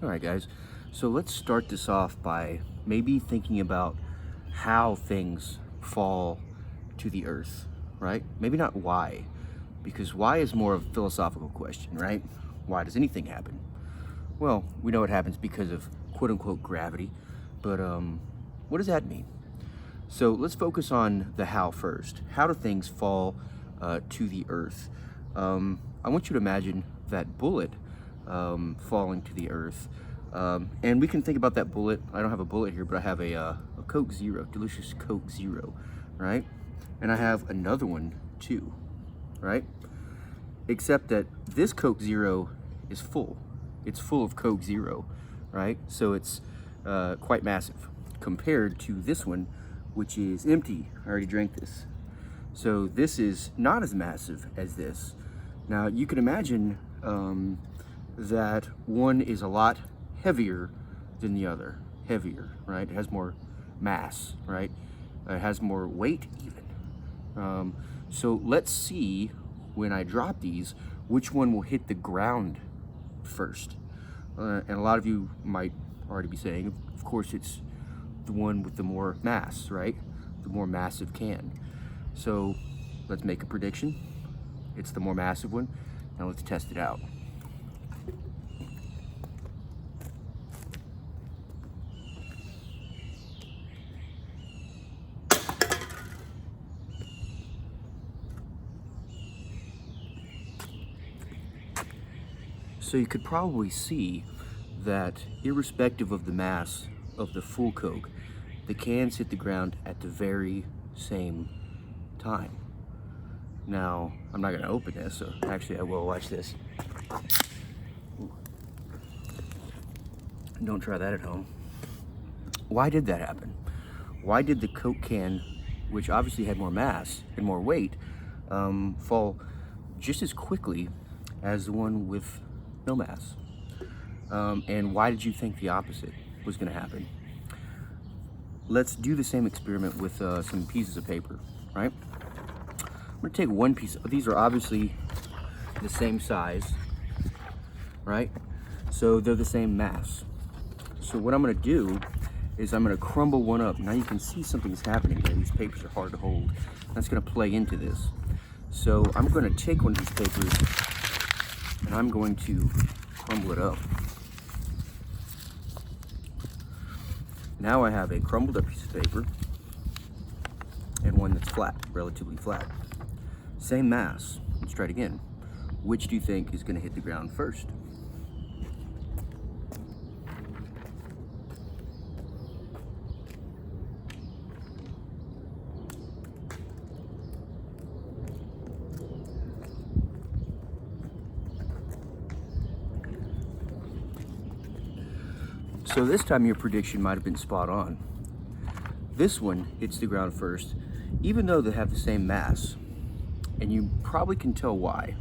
All right, guys. So let's start this off by maybe thinking about how things fall to the earth, right? Maybe not why, because why is more of a philosophical question, right? Why does anything happen? Well, we know it happens because of quote unquote gravity, but what does that mean? So let's focus on the how first. How do things fall to the earth? I want you to imagine that bullet falling to the earth. And we can think about that bullet. I don't have a bullet here, but I have a Coke Zero, delicious Coke Zero, right? And I have another one too, right? Except that this Coke Zero is full. It's full of Coke Zero, right? So it's quite massive compared to this one, which is empty. I already drank this. So this is not as massive as this. Now you can imagine that one is a lot heavier than the other. Heavier, right? It has more mass, right? It has more weight even. So let's see when I drop these, which one will hit the ground first. And a lot of you might already be saying, of course, it's the one with the more mass, right? The more massive can. So let's make a prediction. It's the more massive one. Now let's test it out. So you could probably see that irrespective of the mass of the full Coke, the cans hit the ground at the very same time. Now, I'm not gonna open this, so actually I will. Watch this. Ooh. Don't try that at home. Why did that happen? Why did the Coke can, which obviously had more mass and more weight, fall just as quickly as the one with no mass? And why did you think the opposite was gonna happen? Let's do the same experiment with some pieces of paper, right? I'm gonna take one piece. These are obviously the same size, right? So they're the same mass. So what I'm gonna do is I'm gonna crumble one up. Now you can see something's happening here. These papers are hard to hold. That's gonna play into this. So I'm gonna take one of these papers and I'm going to crumble it up. Now I have a crumbled up piece of paper and one that's flat, relatively flat. Same mass. Let's try it again. Which do you think is going to hit the ground first? So this time your prediction might have been spot on. This one hits the ground first, even though they have the same mass. And you probably can tell why.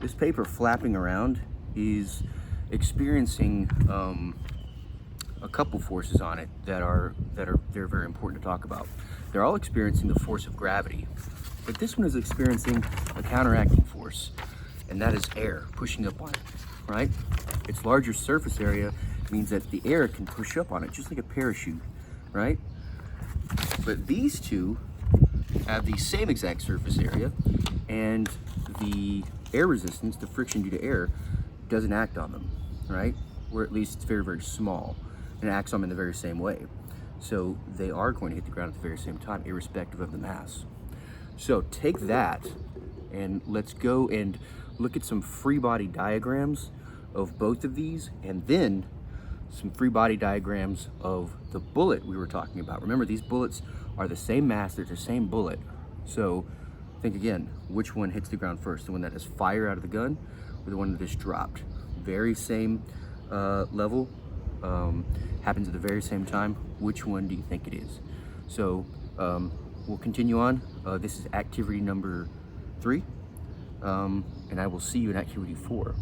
This paper flapping around is experiencing a couple forces on it they're very important to talk about. They're all experiencing the force of gravity, but this one is experiencing a counteracting force, and that is air pushing up on it, right? Its larger surface area means that the air can push up on it, just like a parachute, right? But these two have the same exact surface area, and the air resistance, the friction due to air, doesn't act on them, right? Or at least it's very, very small, and it acts on them in the very same way. So they are going to hit the ground at the very same time, irrespective of the mass. So take that, and let's go and look at some free body diagrams of both of these, and then some free body diagrams of the bullet we were talking about. Remember, these bullets are the same mass, they're the same bullet. So think again, which one hits the ground first? The one that has fire out of the gun, or the one that just dropped? Very same level, happens at the very same time. Which one do you think it is? So we'll continue on. This is activity number 3, and I will see you in activity 4.